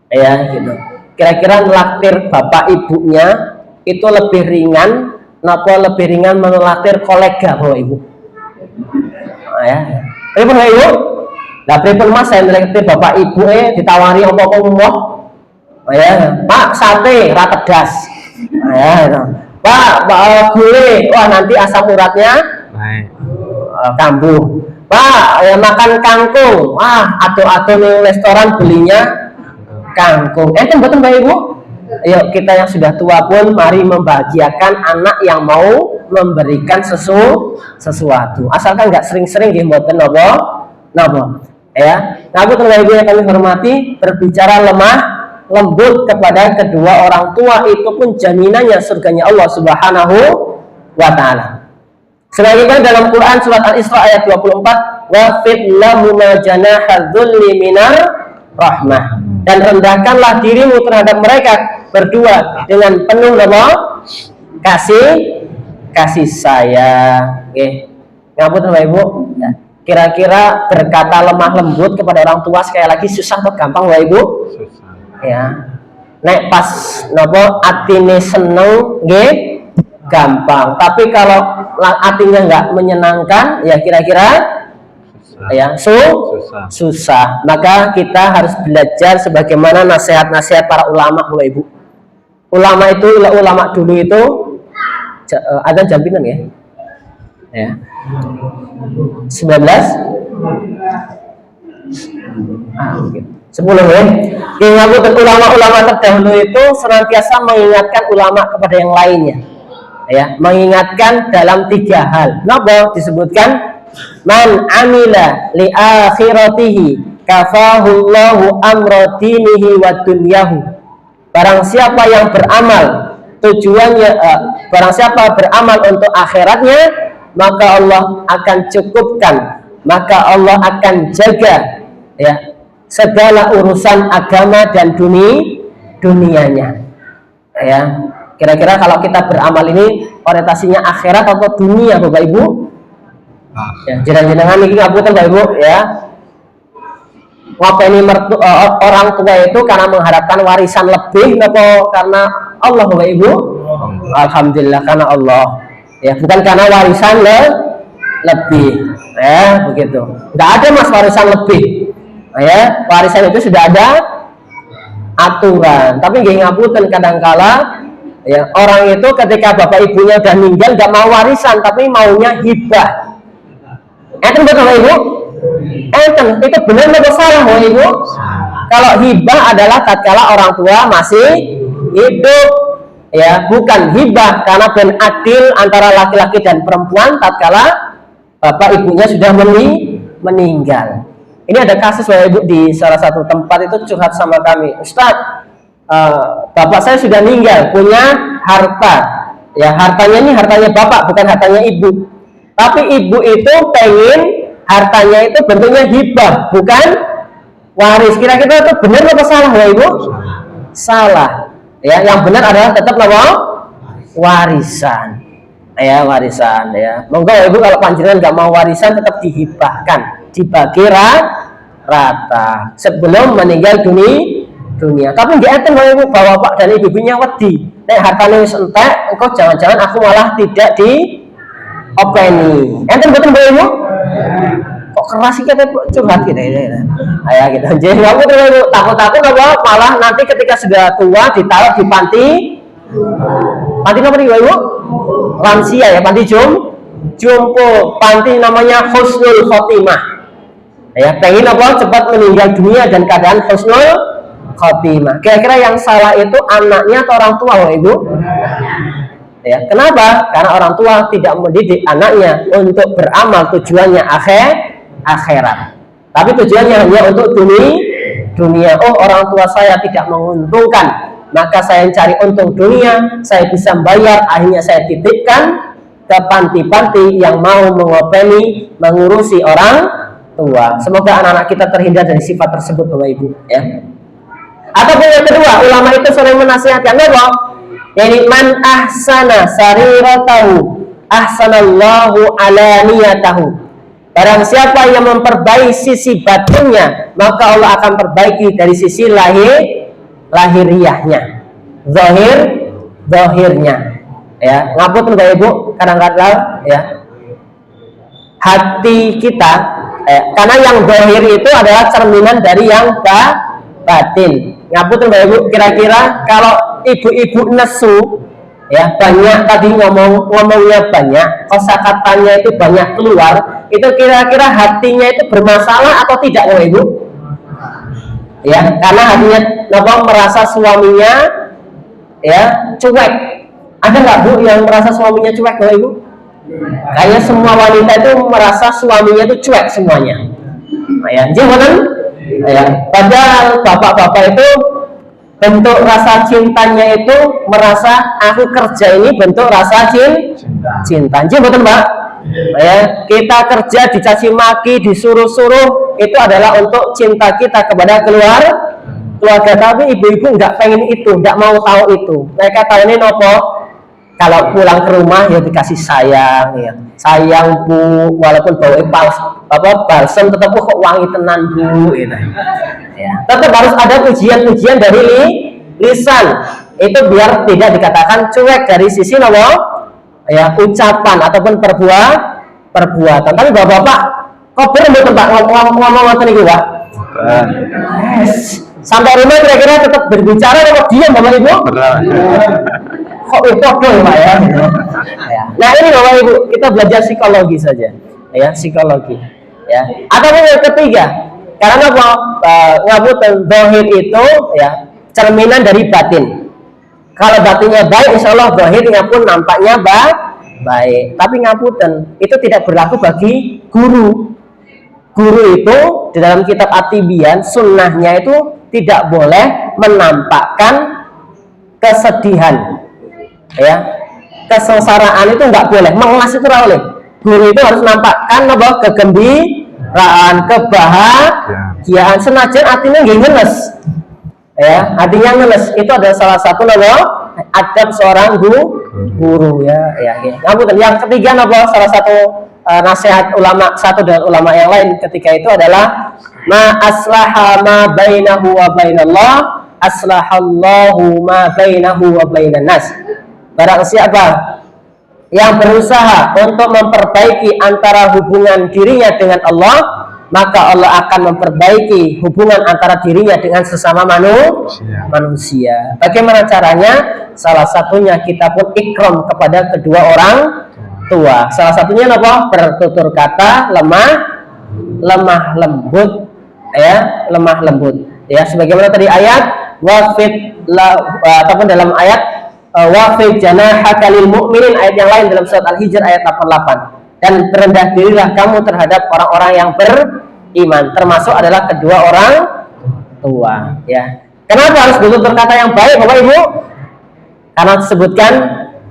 Ya, gitu. Kira-kira melaktir bapak ibunya itu lebih ringan, napa lebih ringan melaktir kolega Bapak Ibu? Ya. Pripun Bapak Ibu? Lah pripun Mas saya melaktir bapak ibu ditawari apa-apa moh? Ya, Pak sate ra tegas. Ya, gitu. Pak, gulai, wah nanti asam uratnya kambuh. Pak, ya, makan kangkung, wah ado-ado nih restoran belinya kangkung. Enten betul Mbak Ibu? Ayo kita yang sudah tua pun mari membahagiakan anak yang mau memberikan sesuatu. Asalkan nggak sering-sering nggih mboten napa. Ya. Ngapunten Mbak Ibu yang kami hormati, berbicara lemah lembut kepada kedua orang tua itu pun jaminannya surganya Allah Subhanahu wa taala. Sebagaimana dalam Quran surat Al-Isra ayat 24, wa fid lahum janaha dzulli minar rahmah, dan rendahkanlah dirimu terhadap mereka berdua dengan penuh kasih sayang. Nggih. Ngapunten Bapak Ibu, ya. Kira-kira berkata lemah lembut kepada orang tua sekali lagi susah atau gampang Bapak Ibu? Susah. Ya, nek pas nopo atine seneng nggih gampang, tapi kalau hatinya nggak menyenangkan ya kira-kira ya susah. Maka kita harus belajar sebagaimana nasihat-nasihat para ulama Bapak Ibu. Ulama dulu itu ada jam pinten ya? Ya. 19 okay. 10 ya. Yang ulama-ulama terdahulu itu senantiasa mengingatkan ulama kepada yang lainnya. Ya, mengingatkan dalam 3 hal. Napa disebutkan man amila li akhiratihi kafahullahu amra dinihi wa dunyahu. Barang siapa yang beramal tujuannya barang siapa beramal untuk akhiratnya, maka Allah akan cukupkan, maka Allah akan jaga ya segala urusan agama dan dunianya. Ya, kira-kira kalau kita beramal ini orientasinya akhirat atau dunia Bapak Ibu? Ya, jenengan iki ngapunten Bapak Ibu ya. Ngopeni orang tua itu karena mengharapkan warisan lebih atau karena Allah Bapak Ibu? Alhamdulillah karena Allah. Ya, bukan karena warisan lebih. Ya, begitu. Enggak ada Mas warisan lebih. Ya, warisan itu sudah ada aturan. Tapi nggih ngapunten kadangkala ya orang itu ketika bapak ibunya udah meninggal nggak mau warisan tapi maunya hibah. Enten betul Bapak Ibu? Enten, itu benar atau salah Bapak Ibu? Kalau hibah adalah tatkala orang tua masih hidup, ya, bukan hibah karena ben adil antara laki-laki dan perempuan tatkala bapak ibunya sudah meninggal. Ini ada kasus Bapak Ibu di salah satu tempat itu curhat sama kami, Ustadz, bapak saya sudah meninggal, punya harta, ya hartanya ini hartanya bapak, bukan hartanya ibu. Tapi ibu itu pengen hartanya itu bentuknya hibah, bukan waris. Kira-kira itu benar atau salah Bapak Ibu? Salah. Ya, yang benar adalah tetap warisan. Ya, warisan ya. Monggo Bapak Ibu kalau panjenengan nggak mau warisan tetap dihibahkan, dibagi rata sebelum meninggal dunia. Tapi nggak enten Bapak Ibu, bapak dan ibunya wedi. Nek hartane wis entek, engko jangan-jangan aku malah tidak di openi. Enten betul Bapak Ibu? Kok keras sih kita curhat gitu ya. Kayak gitu. Jadi kamu takut-takut apa malah nanti ketika sudah tua ditaruh di panti apa nih Ibu? Lansia ya, panti jompo, panti namanya husnul khotimah. Ya, pengen apa cepat meninggal dunia dan keadaan husnul khotimah. Kira-kira yang salah itu anaknya atau orang tua Ibu? Ya, kenapa? Karena orang tua tidak mendidik anaknya untuk beramal, tujuannya akhirat. Tapi tujuannya hanya untuk dunia. Oh, orang tua saya tidak menguntungkan, maka saya cari untung dunia, saya bisa bayar, akhirnya saya titipkan ke panti-panti yang mau mengopeni, mengurusi orang tua. Semoga anak-anak kita terhindar dari sifat tersebut, Bapak Ibu. Ya. Ataupun yang kedua, ulama itu sering menasihatkan apa? Yani man ahsana sariratahu ahsanallahu alaniyatahu. Barang siapa yang memperbaiki sisi batinnya, maka Allah akan perbaiki dari sisi lahiriahnya, zahirnya. Ya, ngapunten Bapak Ibu, kadang-kadang ya hati kita karena yang zahir itu adalah cerminan dari yang batin. Ngapunten Bapak Ibu, kira-kira kalau ibu-ibu nesu ya banyak tadi ngomongnya banyak, kosakatanya itu banyak keluar, itu kira-kira hatinya itu bermasalah atau tidak Bapak Ibu? Ya, karena hatinya merasa suaminya ya cuek. Ada nggak Bu yang merasa suaminya cuek Bapak Ibu? Kayaknya semua wanita itu merasa suaminya itu cuek semuanya. Nah, ya, jangan ya, padahal bapak-bapak itu bentuk rasa cintanya itu merasa aku kerja ini bentuk rasa cinta. Jadi betul Mbak. Ya, kita kerja dicaci maki, disuruh-suruh itu adalah untuk cinta kita kepada keluarga. Tapi ibu-ibu nggak pengen itu, nggak mau tahu itu. Mereka tahu ini nopo. Kalau pulang ke rumah ya dikasih sayang, ya sayang Bu, walaupun bau balsam tetap kok wangi tenan Bu, gitu. Ya, tetap harus ada pujian-pujian dari lisan, itu biar tidak dikatakan cuek dari sisi nopo, ya ucapan ataupun perbuatan. Tapi bapak-bapak, kok bener Pak ngomong niku Pak? Yes. Sampai rumah kira-kira tetap berbicara atau diam Bapak Ibu? Kok itu Pak ya? Nah ini Bapak Ibu, kita belajar psikologi saja, ya psikologi. Ya. Atau yang ketiga, karena ngapunten zahir itu ya cerminan dari batin. Kalau batinnya baik, insya Allah zahirnya pun nampaknya baik. Tapi ngapunten itu tidak berlaku bagi guru. Guru itu di dalam kitab At-Tibyan sunnahnya itu tidak boleh menampakkan kesedihan, ya kesengsaraan itu nggak boleh, mengelas itu boleh. Guru itu harus nampakkan bahwa kegembiraan, kebahagiaan, senajan artinya nggak ngeles, ya artinya ngeles itu adalah salah satu adab seorang guru ya. Yang ketiga salah satu nasihat ulama satu dan ulama yang lain ketika itu adalah ma aslaha ma bainahu wa bainallah aslahallahu ma bainahu wa bainan nas. Barang siapa yang berusaha untuk memperbaiki antara hubungan dirinya dengan Allah, maka Allah akan memperbaiki hubungan antara dirinya dengan sesama manusia. Bagaimana caranya? Salah satunya kita pun ikram kepada kedua orang tua. Salah satunya apa? Bertutur kata lemah lembut, ya lemah lembut. Ya sebagaimana tadi ayat ataupun dalam ayat wafid janahaka lil mu'minin, ayat yang lain dalam surat Al-Hijr ayat 88. Dan berendah dirilah kamu terhadap orang-orang yang beriman, termasuk adalah kedua orang tua. Ya. Kenapa harus bertutur kata yang baik, Bapak Ibu? Karena disebutkan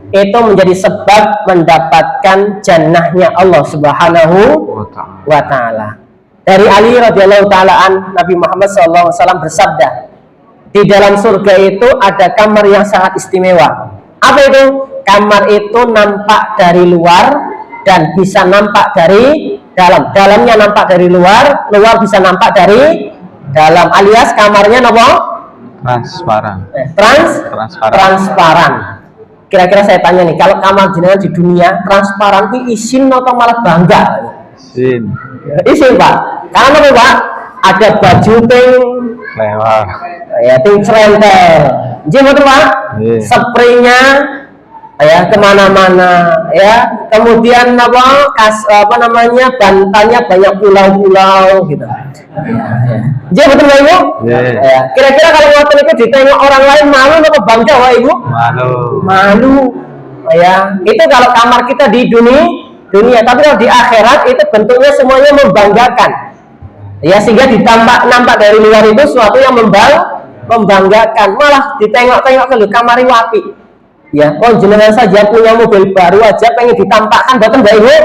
itu menjadi sebab mendapatkan jannahnya Allah Subhanahu wa Ta'ala. Dari Ali radhiyallahu taala Nabi Muhammad SAW bersabda, di dalam surga itu ada kamar yang sangat istimewa. Apa itu? Kamar itu nampak dari luar dan bisa nampak dari dalam. Dalamnya nampak dari luar, luar bisa nampak dari dalam. Alias kamarnya apa? Transparan. Kira-kira saya tanya nih, kalau kamar jenengan di dunia transparan itu izin atau malah bangga? Sin. Isin Pak. Karena apa Pak? Ada baju ting Lewat. ya ting celentel. Jadi betul Pak? Iya. Spraynya ya kemana-mana ya. Kemudian apa namanya bantalnya banyak pulau-pulau gitu. Jadi betul Pak Ibu? Iya. Ya. Kira-kira kalau waktu itu ditengok orang lain malu atau bangga Pak Ibu? Malu. Malu ya. Itu kalau kamar kita di dunia, tapi kalau di akhirat itu bentuknya semuanya membanggakan ya, sehingga nampak dari luar itu sesuatu yang membanggakan, malah ditengok-tengok ke kamar wapi ya. Oh jenengan saja punya mobil baru aja pengen ditampakkan, betul Mbak Ibu?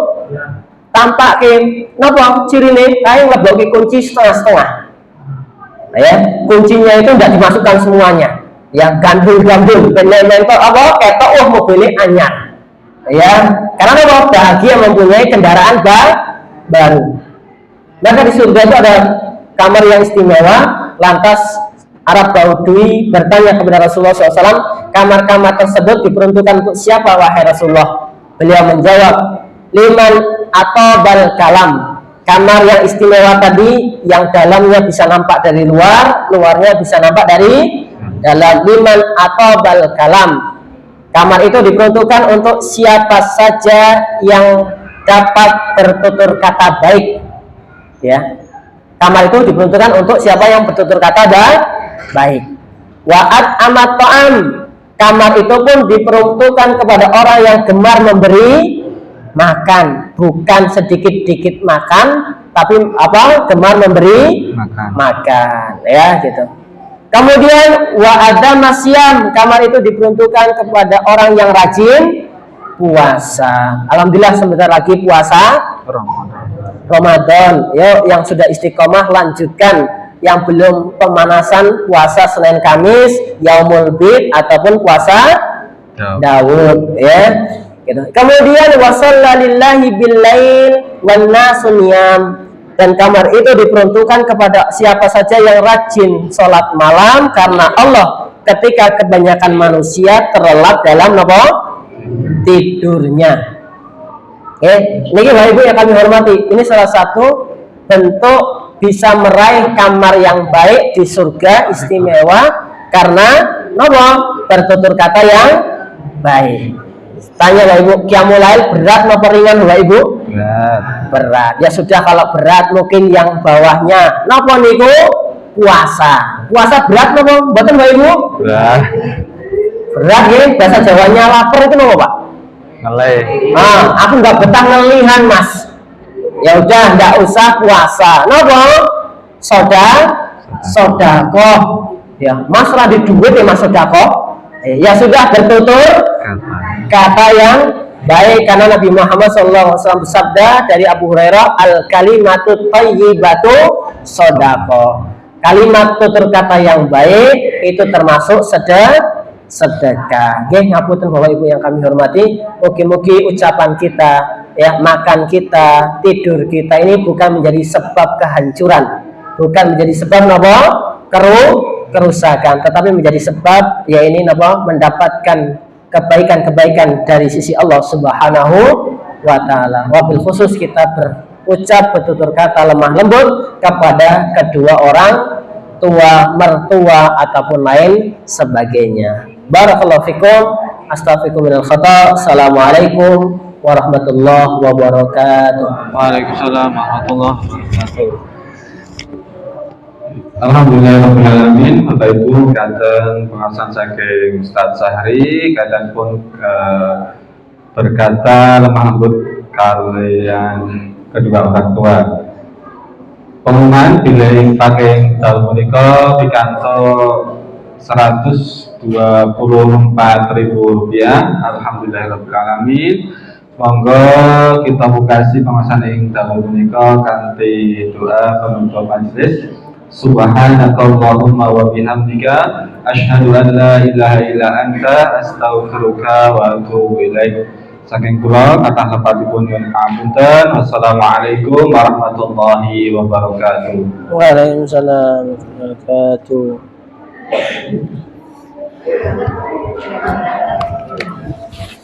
Tampakin napa cirine kae nglebokke kunci setengah-setengah ya, kuncinya itu tidak dimasukkan semuanya ya, gandul-gandul mentor apa ketok mobilnya anyar ya, karena apa? Bahagia mempunyai kendaraan baru. Maka di surga itu ada kamar yang istimewa. Lantas Arab Baudui bertanya kepada Rasulullah SAW, kamar-kamar tersebut diperuntukkan untuk siapa wahai Rasulullah? Beliau menjawab, liman atau bal kalam. Kamar yang istimewa tadi yang dalamnya bisa nampak dari luar, luarnya bisa nampak dari dalam. Liman atau bal kalam. Kamar itu diperuntukkan untuk siapa saja yang dapat bertutur kata baik ya. Kamar itu diperuntukkan untuk siapa yang bertutur kata baik. Wa'at amat ta'am. Kamar itu pun diperuntukkan kepada orang yang gemar memberi makan, bukan sedikit-sedikit makan, tapi gemar memberi makan ya gitu. Kemudian wa ada masyam, kamar itu diperuntukkan kepada orang yang rajin puasa. Alhamdulillah sebentar lagi puasa Ramadan. Ya, yang sudah istiqomah lanjutkan, yang belum pemanasan puasa Senin Kamis, Yaumul Bid ataupun puasa Daud ya. Gitu. Kemudian wasallalillahi billail wan nasu niyam. Dan kamar itu diperuntukkan kepada siapa saja yang rajin sholat malam, karena Allah ketika kebanyakan manusia terlelap dalam tidurnya. Ini Bapak Ibu yang kami hormati, ini salah satu bentuk bisa meraih kamar yang baik di surga istimewa karena bertutur kata yang baik. Tanya Bapak Ibu, qiyamul lail berat atau ringan Bapak Ibu? Berat. Ya sudah, kalau berat mungkin yang bawahnya napa niku puasa. Puasa berat napa? Mboten Bapak Ibu? Berat. Berat ya, bahasa Jawanya lapar itu napa Pak? Ngelih. Aku nggak betah ngelihan Mas. Ya udah, nggak usah puasa. Napa? Sodako. Ya, Mas ora di duit ya Mas sodako. Ya sudah, bertutur kata yang baik, karena Nabi Muhammad SAW bersabda dari Abu Hurairah, al kalimatu thayyibatu sodako. Kalimat tutur kata yang baik itu termasuk sedekah. Ngapunten Bapak Ibu yang kami hormati, mugi-mugi ucapan kita, ya, makan kita, tidur kita ini bukan menjadi sebab kehancuran, bukan menjadi sebab kerusakan, tetapi menjadi sebab mendapatkan kebaikan-kebaikan dari sisi Allah Subhanahu wa taala. Wabil khusus kita berucap bertutur kata lemah lembut kepada kedua orang tua, mertua ataupun lain sebagainya. Barakallahu fikum, astaghfirukum minal khata'. Assalamualaikum warahmatullahi wabarakatuh. Waalaikumsalam warahmatullahi wabarakatuh. Alhamdulillahirrahmanirrahim. Bapak Ibu, kanten pengawasan saking Ustaz Sahri, kadang pun berkata lemah lembut kalian kedua orang tua. Pengumuman bilih pakai tahun menika pikanto Rp124.000. Alhamdulillahirrahmanirrahim. Monggo kita mukasi pengawasan ing tahun menika kanthi doa penutup majelis. Subhanakallahumma wa bihamdika asyhadu an la ilaha illa anta astaghfiruka wa atubu ilaik. Saking kula kathah lepatipun nyuwun pangapunten. Wassalamualaikum warahmatullahi wabarakatuh. Waalaikumsalam warahmatullahi wabarakatuh.